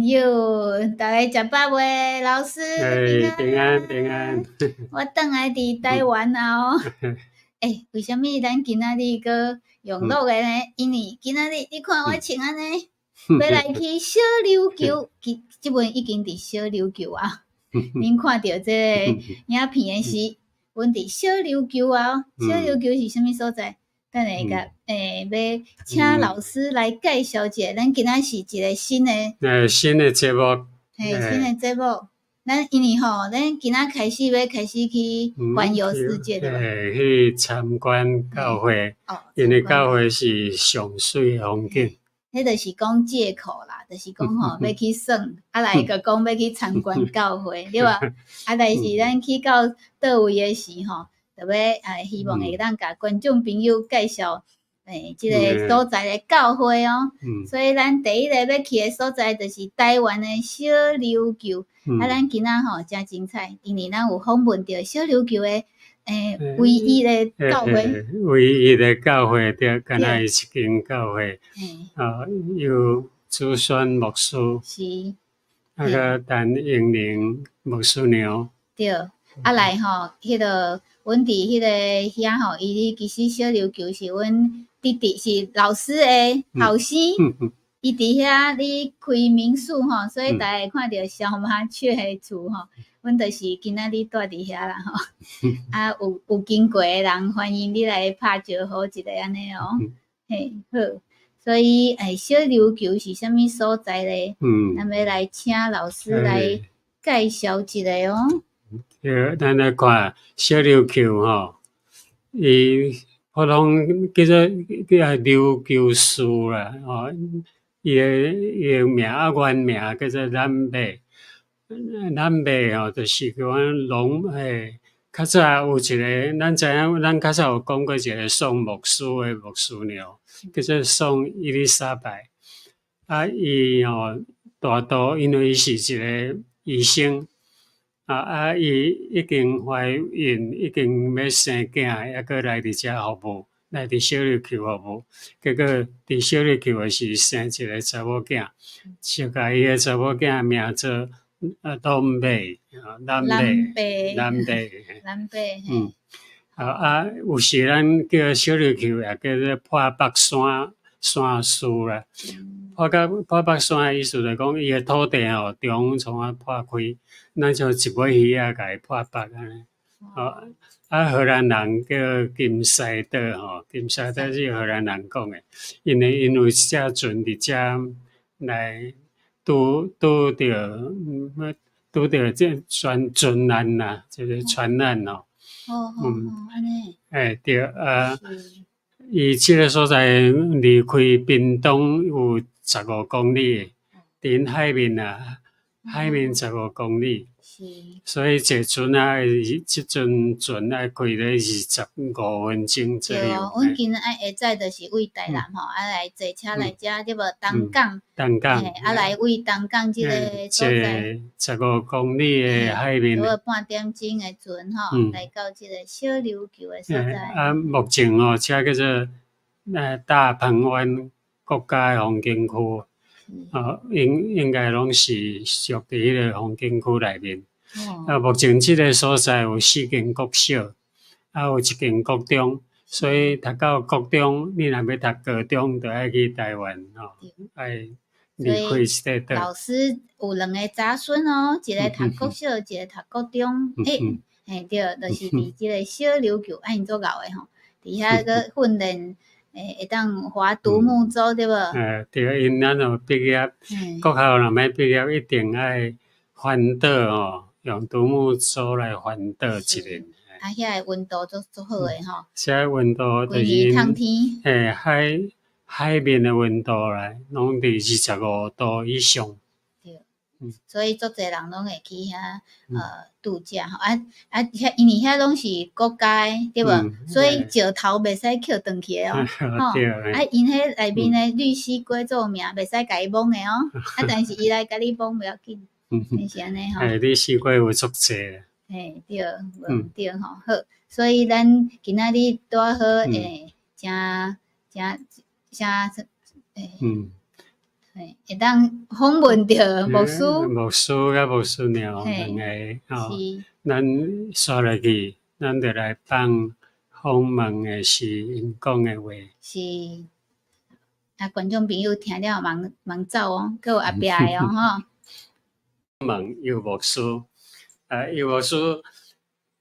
哟，大家食饱未？老师平安。平安平安。我转来伫台湾啊哦。为什么咱今仔日个用录的呢？因为今仔日你看我穿安尼，要来去小琉球，即阵已经伫小琉球啊。恁看到这个影片的是，阮伫小琉球啊。小琉球是啥物所在？等下甲要请老师来介绍一下。咱今仔是一个新的新的节目。新的节目。咱因为吼，咱今仔开始去环游世界对吧？去参观教会，因为教会是上水的风景。迄就是讲借口啦，就是讲吼要去耍，来个讲要去参观教会，对吧？但是咱去到倒位的时吼，就要希望会当甲观众朋友介绍即个所在的教会哦。所以咱第一个要去的所在就是台湾的小琉球。咱今仔吼真精彩，因为咱有访问到小琉球的唯一的教会。唯一的教会对，敢若是一间教会。有朱宣牧师，是，个陈英玲牧师娘。对，来吼，迄个阮伫迄个遐吼，伊其实小琉球是阮弟弟是老师的后生。伊伫遐咧开民宿吼，所以大家会看到小麻雀的厝吼，阮就是今仔日住伫遐啦吼。有经过的人，欢迎你来拍招呼一下安尼哦。好，所以小琉球是啥物所在咧？咱要来请老师来介绍一下哦。咱来看小琉球吼，伊普通叫做琉球市啦吼。伊个名原名叫做南北。南北吼，就是讲较早有一个，咱知影，咱较早有讲过一个宋牧师的牧师娘，叫做宋伊丽莎白。伊吼大多因为伊是一个医生，伊已经怀孕，已经要生囝，还阁来伫遮服务。来伫小琉球服务，结果伫小琉球是生一个查某囝，就甲伊个查某囝名做东北，南北。有时咱叫小琉球，也叫做破北山市啦。破北山的意思就是讲，伊个土地吼，中从破开，咱像一尾鱼仔甲伊破北安尼。荷兰人叫金赛德吼，金赛德是荷兰人讲的，因为遮船伫遮来拄着这船难啦，就是船难哦。安尼。对伊即个所在离开屏东有15公里，伫海面啊，海面15公里。所以坐船即阵船开咧25分钟左右。对哦，阮今仔下载就是为台南吼，来坐车来遮，对无？东港。来为东港即个所在。坐15公里的海面。有半点钟的船吼，来到即个小琉球的所在。目前哦，遮叫做大鹏湾国家风景区。应该拢是属伫迄个风景区内面。目前即个所在有4间国小，有1间国中，所以读到国中，你若要读高中，就爱去台湾吼，爱离开这个岛。老师有2个查孙哦，一个读国小，一个读国中。对，就是伫即个小琉球，因做老的吼，伫遐个训练。会当划独木舟对无？对，因咱若毕业，国校若要毕业，一定爱环岛哦，用独木舟来环岛一年。遐个温度足好诶吼。遮温度就是通天。海面的温度啦，拢伫25度以上。对。所以足侪人拢会去遐度假吼，因为遐拢是国家对无？所以石头袂使捡转去哦。因迄内面的绿蜥龟做名，袂使甲伊摸的哦。但是伊来甲你摸不要紧，是安尼吼。绿蜥龟有足侪。对吼，好，所以咱今仔日拄好真会当访问着牧师，牧师甲牧师娘两个吼，咱刷落去，咱就来访问的是因讲的话。是。啊，观众朋友听了忙走哦，佮有后壁的哦吼。问尤牧师，尤牧师，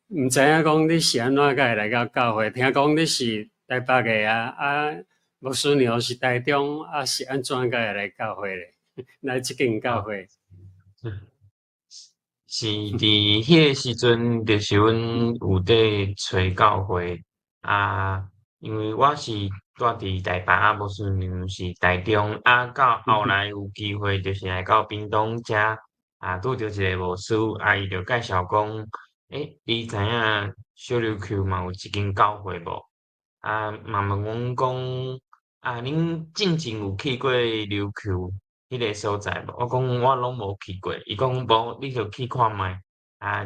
毋知影讲你是安怎会来到教会？听讲你是台北的牧师娘是台中，是安怎会来教会咧？来即间教会。是伫迄个时阵，就是阮有伫找教会因为我是住伫台北，牧师娘是台中，到后来有机会就是来到屏东遮，拄着一个牧师，伊就介绍讲，你知影小琉球嘛有一间教会无？嘛问阮讲，恁进前有去过琉球迄个所在无？我讲我拢无去过，伊讲无，你着去看觅，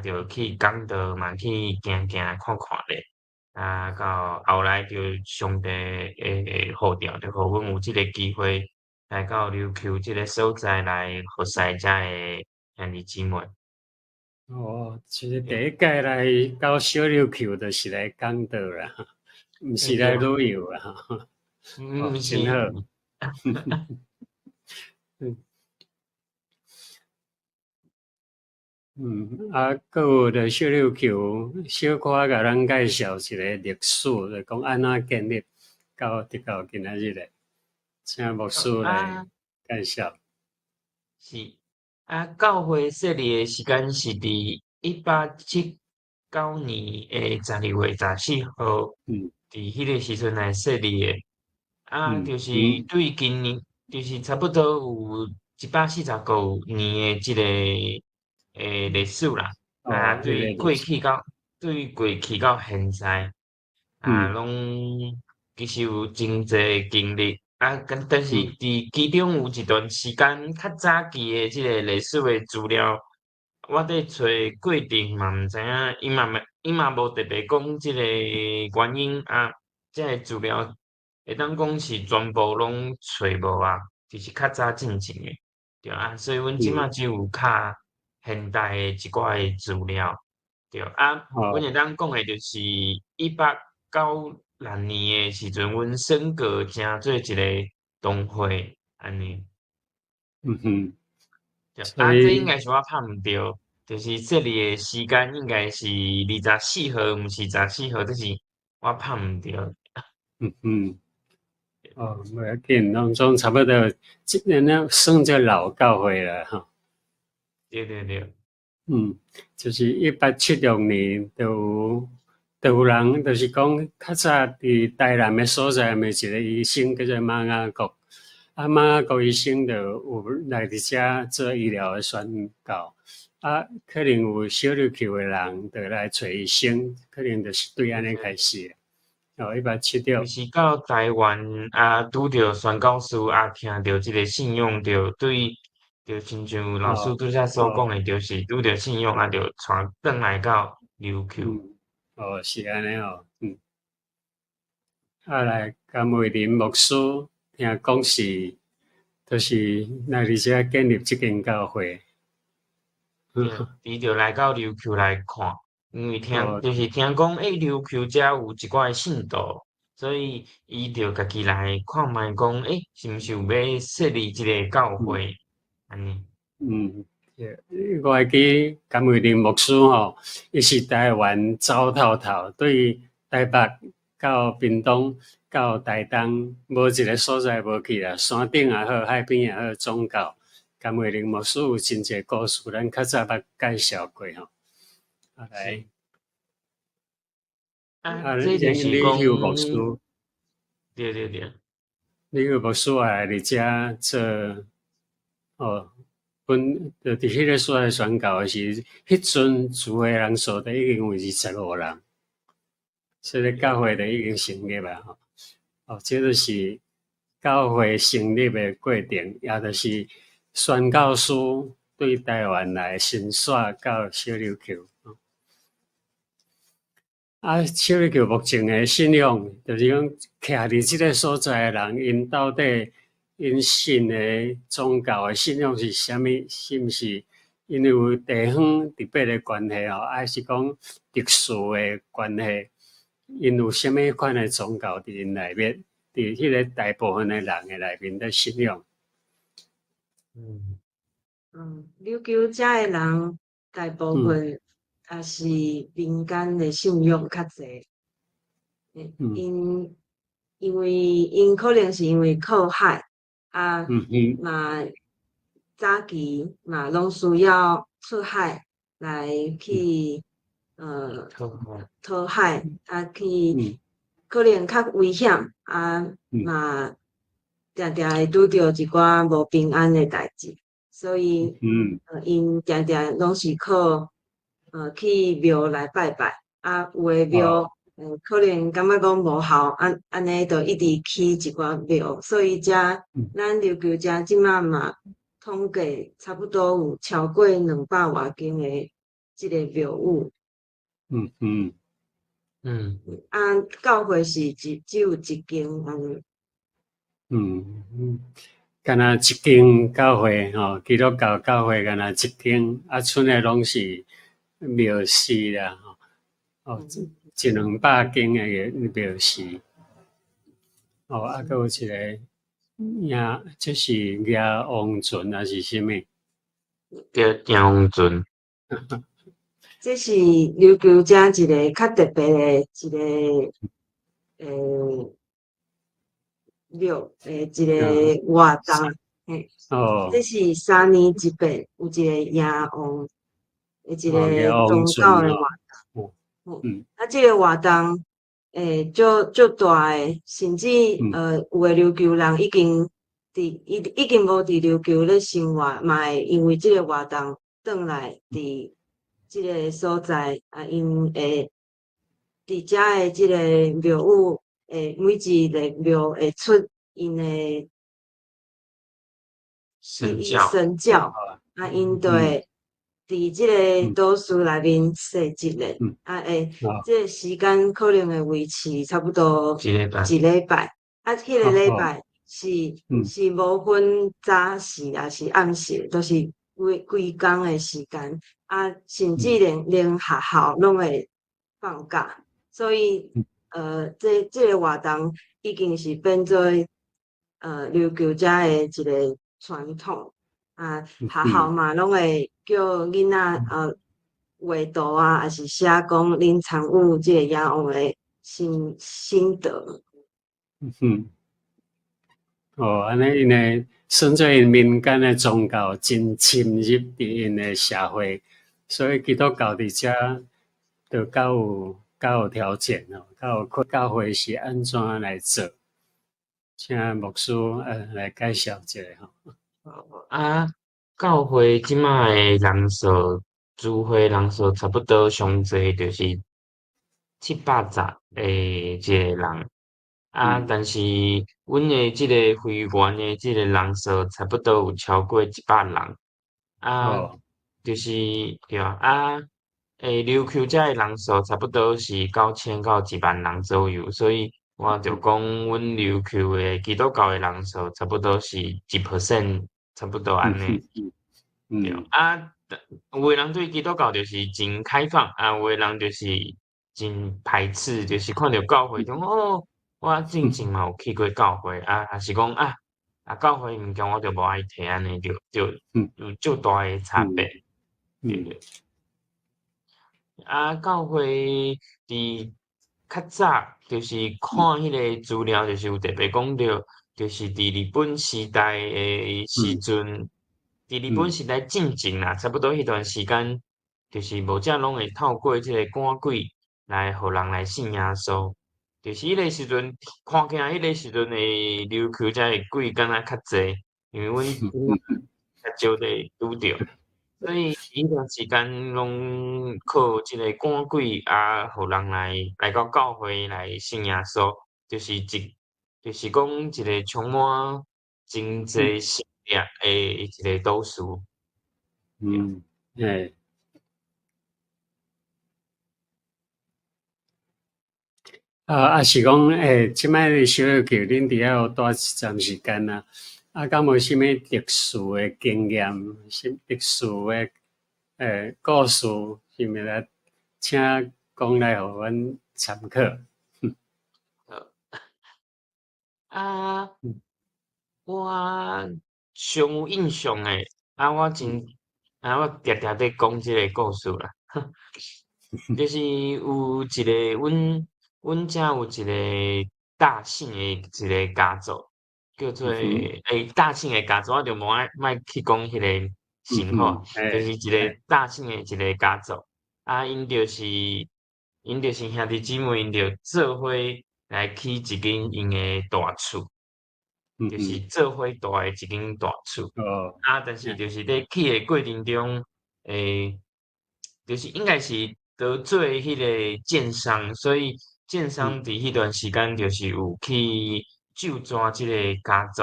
着去港岛嘛去行行看看咧。到后来就上帝诶号召，就互阮有即个机会来到琉球即个所在来服侍遮诶兄弟姊妹。其实第一届来到小琉球，就是来港岛啦，毋是来旅游啦，真好。佫有着小琉球，小可甲咱介绍一个历史，就讲安怎建立到直到今仔日咧，请牧师来介绍。是教会设立诶时间是伫1879年诶12月14号，伫迄个时阵来设立诶。就是对今年，就是差不多有145年诶即个历史啦。对过去到现在，拢其实有真侪经历。但是伫其中有一段时间较早期诶即个历史诶资料，我伫找过程嘛毋知影，伊嘛无特别讲即个原因即个资料会当讲是全部拢找无就是较早进前诶，对所以阮即马只有较现代诶一寡诶资料，对阮会当讲诶就是1896年诶时阵，阮升格成做一个同会安尼。对这应该是我拍毋着，就是设立诶时间应该是24号，毋是14号，这是我拍毋着。无要紧，拢总差不多，即个算做老教会啦，吼。对。就是1876年就有人，就是讲较早伫台南的所在，咪一个医生叫做马雅国，马雅国医生就有来伫遮做医疗的宣教，可能有小琉球的人就来找医生，可能就是对安尼开始。176就是到台湾拄着宣教师听着即个信仰，着对，着亲像老师拄则所讲的，就是拄着信仰着传转来到琉球。是安尼来甘伟林牧师听讲是，就是来伫遮建立即间教会。伊就来到琉球来看。因为就是听讲，琉球遮有一寡信徒，所以伊就家己来看觅讲，是毋是有要设立一个教会安尼？我会记甘伟林牧师吼，伊是台湾走透透，对台北到屏东到台东，无一个所在无去啦，山顶也好，海边也好，宗教。甘伟林牧师有真侪故事，咱较早捌介绍过吼。来，这就是讲，李牧师，对。李牧师也来遮做，就伫迄个所在宣教的是，迄阵住的人数都已经有25人，所以教会就已经成立啦这就是教会成立的过程，也就是宣教师对台湾来伸刷到小琉球。小琉球目前的信仰，就是讲徛伫即个所在的人，因到底因信的宗教的信仰是啥物？是毋是因为有地方特别的关系哦，还是讲特殊的关系？因有啥物款的宗教伫因内面？伫迄个大部分的人的内面的信仰？琉球遮的人大部分也是民间的信仰较侪，因为因可能是因为靠海嘛早期嘛拢需要出海来去讨海去可能较危险嘛定定会拄着一寡无平安的代志，所以因定定拢是靠去庙来拜拜，有的庙可能感觉讲无效，安尼就一直去一寡庙，所以咱琉球遮即马嘛统计差不多有超过200外间的即个庙宇。教会是只有一间安尼。敢若一间教会吼，基督教教会敢若一间，剩的拢是庙寺啦，100-200间的庙寺。还有一个这是野王船还是啥物？叫野王船。这是琉球遮一个较特别的一个庙一个活动，这是3年一变有一个野王的一个宗教的活动。这个活动足大的，甚至有的琉球人已经无伫琉球咧生活，嘛会因为这个活动转来伫这个所在因会伫遮的这个庙宇每一个庙会出因的神教，因就会伫这个岛屿内面设一日，这个时间可能会维持差不多一礼拜，迄个礼拜是无分早时也是暗时，都是规工的时间，甚至连学校拢会放假，所以这个活动已经是变做琉球遮的一个传统学校嘛拢会叫囡仔画图还是写讲恁参与这个野王的心得。安尼因为算做因民间的宗教真深入伫因的社会，所以基督教伫遮就较有条件教会是安怎来做？请牧师来介绍一下教会即马的人数，聚会人数差不多上济就是700个即个人。但是阮的即个会员的即个人数差不多有超过100人，就是对琉球遮的人数差不多是9000到10000人左右，所以我就讲阮琉球的基督教的人数差不多是1%，差不多安尼。对有的人对基督教就是真开放，有的人就是真排斥，就是看到教会中我之前嘛有去过教会还是讲教会物件我就无爱摕安尼，就有足大的差别。对。教会伫较早就是看迄个资料，就是有特别讲到，就是伫日本时代的时阵，伫日本时代进前啦，差不多迄段时间，就是无只拢会透过即个赶鬼来互人来信耶稣。就是迄个时阵看起来，迄个时阵的琉球遮的鬼敢若较济，因为阮较少咧拄着。所以迄段时间拢靠即个赶鬼互人来到教会来信耶稣，就是讲一个充满真济信仰的一个岛屿。是讲即摆小琉球恁伫遐有住一段时间敢无啥物特殊诶经验，特殊诶故事，是毋是来请讲来互阮参考？我上有印象诶，我我常常在讲即个故事啦，就是有一个阮遮有一个大姓诶一个家族，叫做大姓诶家族，我着莫去讲迄个姓吼，就是一个大姓诶一个家族，因着是兄弟姊妹，因着做伙来起一间因诶大厝。就是做伙大诶一间大厝，但是就是咧起诶过程中，就是应该是得罪迄个建商，所以建商伫迄段时间就是有去救抓即个家族，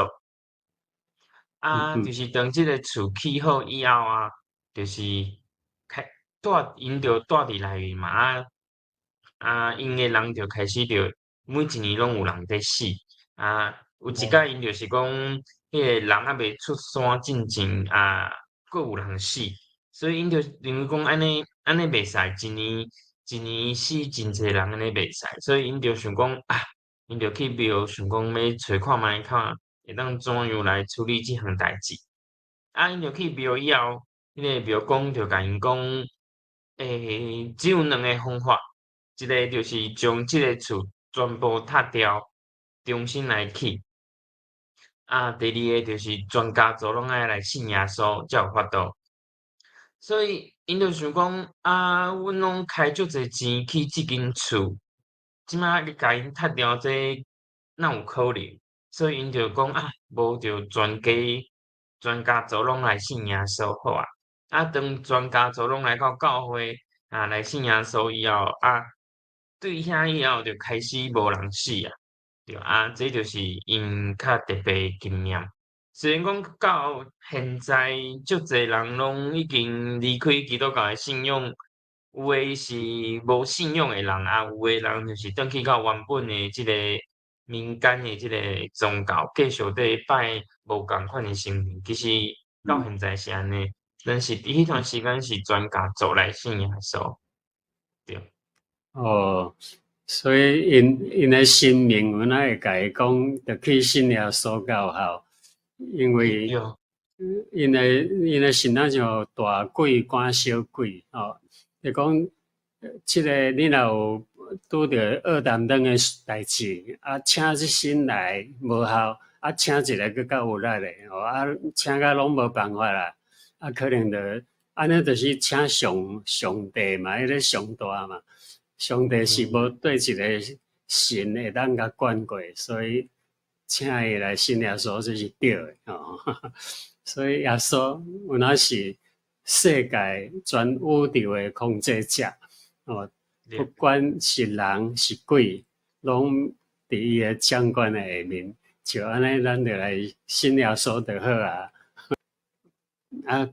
就是当即个厝起好以后就是因着住伫内面嘛，因诶人就开始着每一年拢有人在死，有一届因就是讲，迄个人未出山进前阁有人死，所以因就认为讲安尼袂使，一年死真侪人安尼袂使，所以因就想讲因就去庙想讲要找看会当怎样来处理即项代志。因就去庙以后，迄个庙公就甲因讲，只有2个方法，一个就是将即个厝全部拆掉，重新来起。第2个就是全家族拢爱来信耶稣，才有法度。所以因就想讲阮拢开足侪钱去即间厝，即摆你甲因拆掉这哪有可能？所以因就讲无就全家族拢来信耶稣好啊。当全家族拢来到教会来信耶稣以后对遐以后就开始无人死啊。对这就是因较特别经验。虽然讲到现在，足侪人拢已经离开基督教的信仰，有诶是无信仰诶人有诶人就是转去到原本诶即个民间诶即个宗教，继续伫拜无共款诶神明。其实到现在是安尼，但是伫迄段时间是全家族来信耶稣，对。所以因诶神明，阮会甲伊讲，着去信耶稣教校，因为因诶神像大鬼赶小鬼就讲即个你若有拄着恶担当诶代志请即神来无效，请一个更较有力诶请甲拢无办法啦，可能着安尼，就是请上帝嘛，迄个上大嘛。上帝是无对一个神会当甲管过，所以请伊来信耶稣这是对的所以耶稣有哪是世界全宇宙的控制者不管是人是鬼，拢伫伊的掌管的下面。就安尼，咱就来信耶稣就好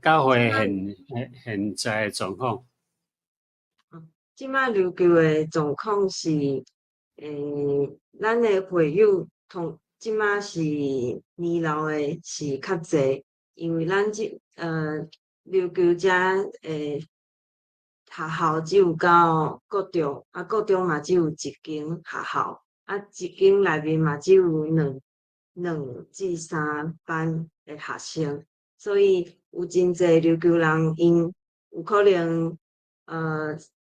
教会现在的状况。即摆琉球诶状况是，咱诶会友即摆是年老诶是较济，因为咱琉球遮诶学校只有到国中，国中嘛只有一间学校，一间内面嘛只有两至3班诶学生，所以有真济琉球人因有可能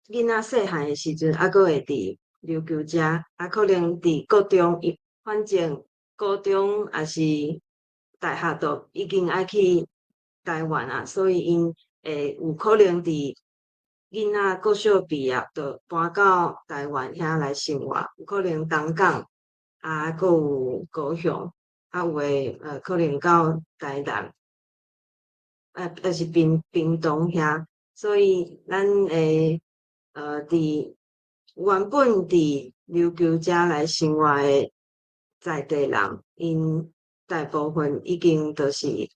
囡仔细汉诶时阵，阁会伫琉球遮，可能伫国中，反正高中也是大学都已经爱去台湾所以因会有可能伫囡仔国小毕业，就搬到台湾遐来生活，有可能东港阁有高雄，有诶可能到台南，是屏东遐，所以咱诶伫原本伫琉球遮来生活诶在地人，因大部分已经都是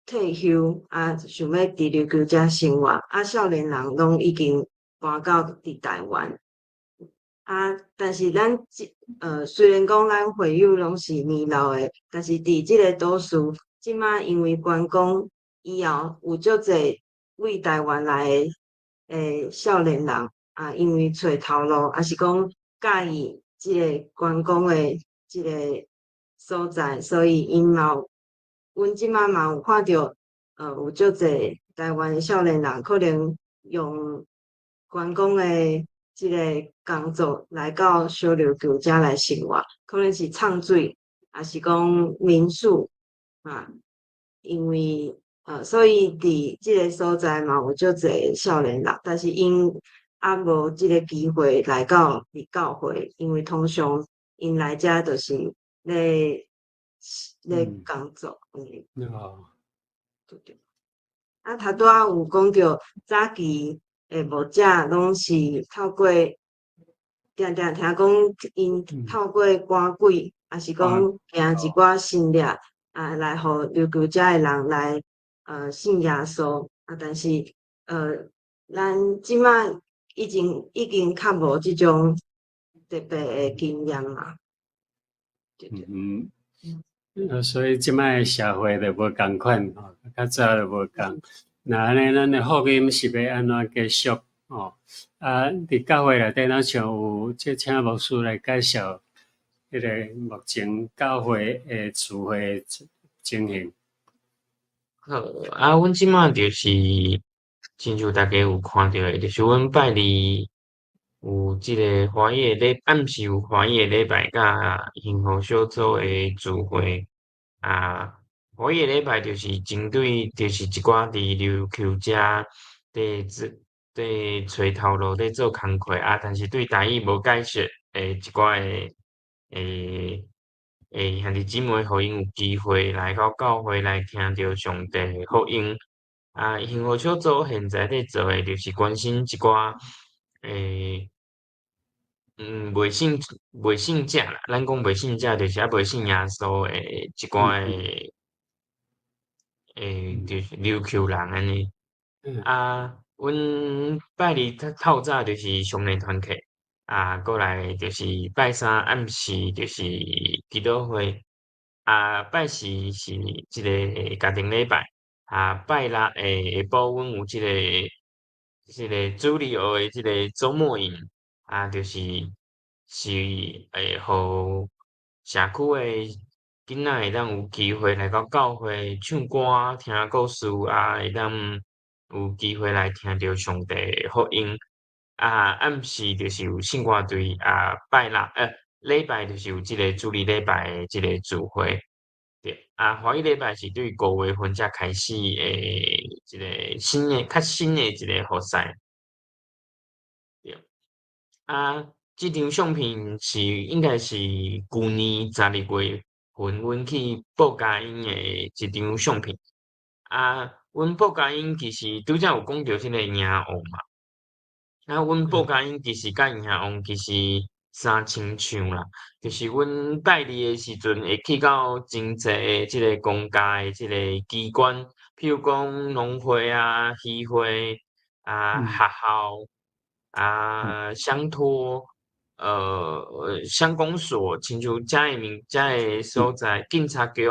退休想要伫琉球遮生活，少年人拢已经搬到伫台湾。但是咱虽然讲咱会友拢是年老诶，但是伫即个都市，即马因为观光以后，有足侪为台湾来诶少年人因为找头路，也是讲介意即个观光诶即个所在，所以因嘛有，阮即马嘛有看到，有足侪台湾诶少年人可能用观光诶即个工作来到小琉球遮来生活，可能是唱水，也是讲民宿因为所以伫即个所在嘛有足侪少年人，但是因无即个机会来到伫教会，因为通常因来遮就是咧工作，对对。头拄有讲到早期诶牧者拢是透过定定听讲因透过赶鬼，也是讲行一寡神力来互琉球遮诶人来信耶稣但是咱即马已经较无即种特别诶经验嘛。所以即摆社会就无共款吼，较早就无共。那安尼，咱诶福音是要安怎继续吼？伫教会内底，咱像有请牧师来介绍迄个目前教会诶聚会情形。好，阮即马就是，亲像大家有看到诶，就是阮拜二有即个欢喜诶礼，暗时有欢喜诶礼拜，甲幸福小组诶聚会。欢喜诶礼拜就是针对，就是一寡伫琉球遮伫找头路伫做工课但是对台语无解释诶一寡兄弟姊妹，互因有机会来到教会来听着上帝诶福音。幸福小组现在咧做诶，就是关心一寡未信者啦，咱讲未信者，就是未信耶稣诶一寡就是琉球人安尼。阮拜二透早就是上礼团契，过来就是拜三暗时就是祈祷会，拜四是一个家庭礼拜，拜六下晡阮有即个主日学的即个周末营，就是互社区的囡仔会当有机会来到教会唱歌、听故事会当有机会来听着上帝的福音。暗时就是有圣歌队，拜六礼拜就是有即个主日礼拜的即个聚会。对，欢喜礼拜是对5月份才开始诶，一个较新诶一个活塞。对，即张相片是应该是旧年12月份阮去报佳音诶一张相片。阮报佳音其实拄则有讲到即个营王嘛。阮报佳音其实甲营王其实相像啦，就是阮拜二诶时阵会去到真济诶即个公家诶即个机关，譬如讲农会渔会学校乡托乡公所，亲像遮个所在，警察局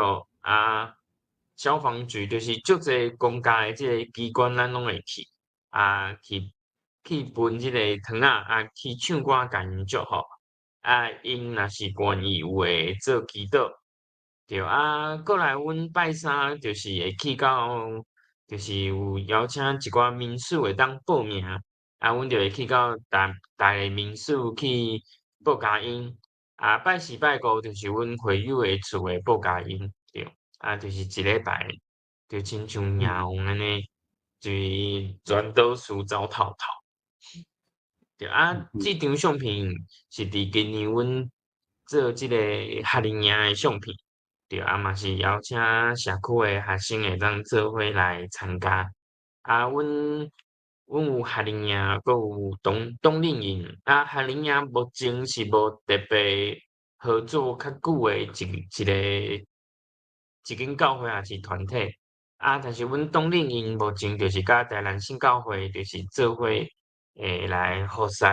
消防局，就是足侪公家诶即个机关，咱拢会去去分即个糖去唱歌甲因祝福。因若是愿意有会做祈祷。对过来阮拜三就是会去到，就是有邀请一寡民宿会当报名，阮就会去到大个民宿去报佳音。拜四拜五就是阮会友诶厝诶报佳音，对，就是一礼拜，就亲像营王安尼，就是全岛输走透透。对即张相片是伫今年阮做即个夏令营诶相片，对嘛是邀请社区诶学生会当做伙来参加。阮有夏令营，阁有冬令营。夏令营目前是无特别合作较久诶一间教会也是团体。但是阮冬令营目前就是甲台南新教会就是做伙来服侍。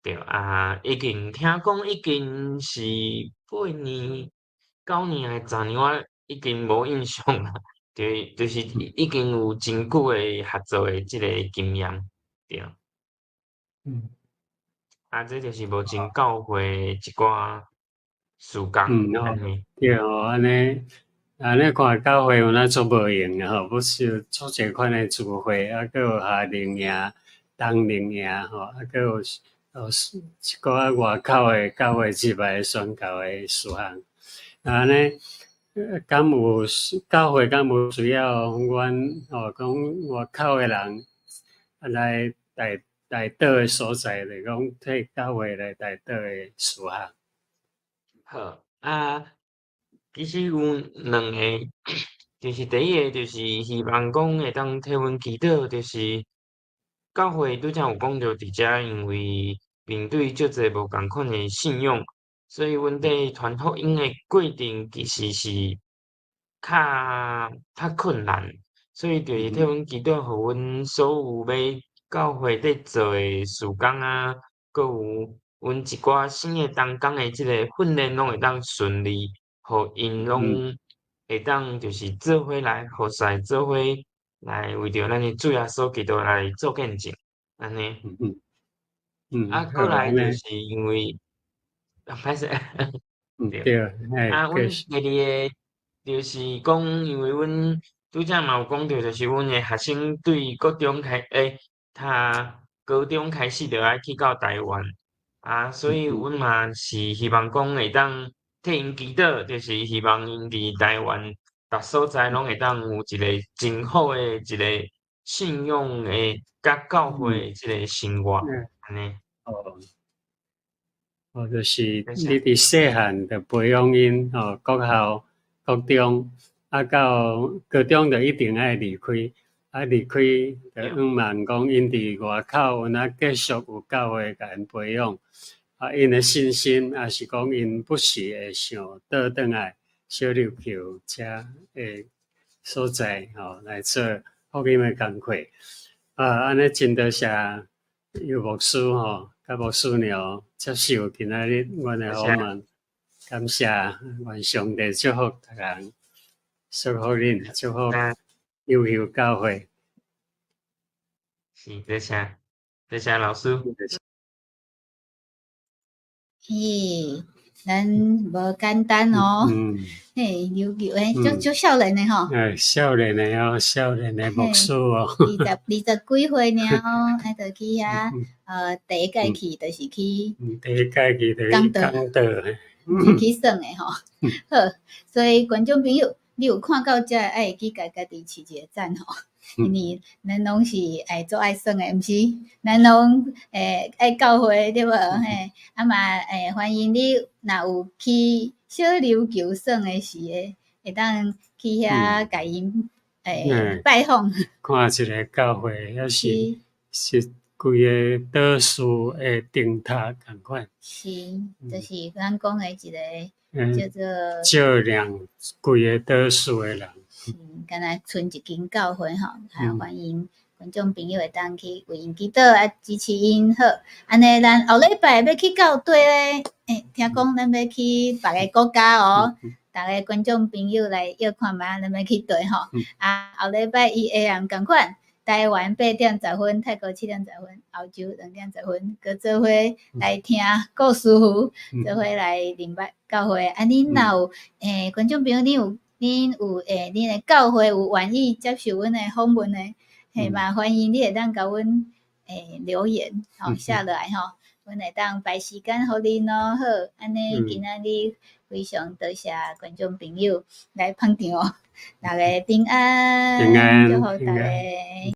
对啊，已经听讲已经是8年、9年还10年，我已经无印象啦。就是已经有真久诶合作诶即个经验，对。嗯啊，这就是目前教会一寡事工安尼。对哦，安尼看教会有哪做无用啊？吼，不是做这款诶聚会，啊，佫有夏令营、冬令营吼，啊，佫有一个外口诶教会之外宣教诶事项。安尼，敢有教会敢有需要阮讲外口诶人来带导诶所在，来讲替教会来带导诶事项。好啊，其实有两个，就是第一个就是希望讲会当替阮祈祷，就是教会拄则有讲着伫遮，因为面对足侪无共款诶信用，所以阮伫传福音诶过程其实是较困难，所以就是替阮祈祷，互阮所有要教会伫做诶事工啊，搁有阮一寡新诶同工诶即个训练拢会当顺利，互因拢会当就是做伙来，互使做伙来为着咱诶主耶稣基督来做见证，安尼。啊，好，过来就安尼，是因为歹势。对。对，啊，继阮续，第二个就是讲，因为阮拄则嘛有讲着，就是阮诶学生对高中读高中开始着爱去到台湾，啊，所以阮嘛是希望讲会当替因祈祷，就是希望因伫台湾逐所在拢会当有一个真好诶一个信用诶甲教会诶即个生活，安尼。哦。就是你多谢。伫细汉就培养因国校、国中，啊到高中就一定爱离开，啊离开就希望讲因伫外口有哪继续有教会甲因培养，啊因诶信心也是讲因不时会想倒转来小琉球遮诶所在来做福音诶工课，安尼真多谢尤牧师甲牧师娘接受今仔日阮诶访问，感谢愿上帝祝福逐人，祝福恁，祝福优秀教会。是，多谢老师。嘿，咱无简单哦。嘿，琉球诶，足少年诶吼。少年诶少年诶牧师20几岁尔哦，就去遐第一届去就是去。第一届去就是讲道。是去耍诶吼。好，所以观众朋友，你有看到遮，爱会去家己饲一个赞吼。因为咱拢是做爱耍诶，毋是？咱拢爱教会对无？嘿，啊嘛欢迎你，若有去小琉球耍诶时会当去遐甲因拜访。看一个教会，还是规个岛屿诶灯塔共款。是，就是咱讲诶一个叫做照亮规个岛屿诶人。敢若剩一间教会吼，欢迎观众朋友会当去为因祈祷啊，支持因好。安尼咱后礼拜要去到对咧，听讲咱要去别个国家哦，逐个观众朋友来约看觅咱要去对吼。后礼拜一下暗共款，台湾8:10，泰国7:10，澳洲2:10，搁做伙来听顾师傅，做伙来明白教会。恁若有观众朋友，恁有恁诶教会有愿意接受阮诶访问诶，嘿嘛欢迎你会当甲阮留言写落来吼，阮会当排时间互恁咯。好，安尼今仔日非常多谢观众朋友来捧场，大家平安，祝福大家。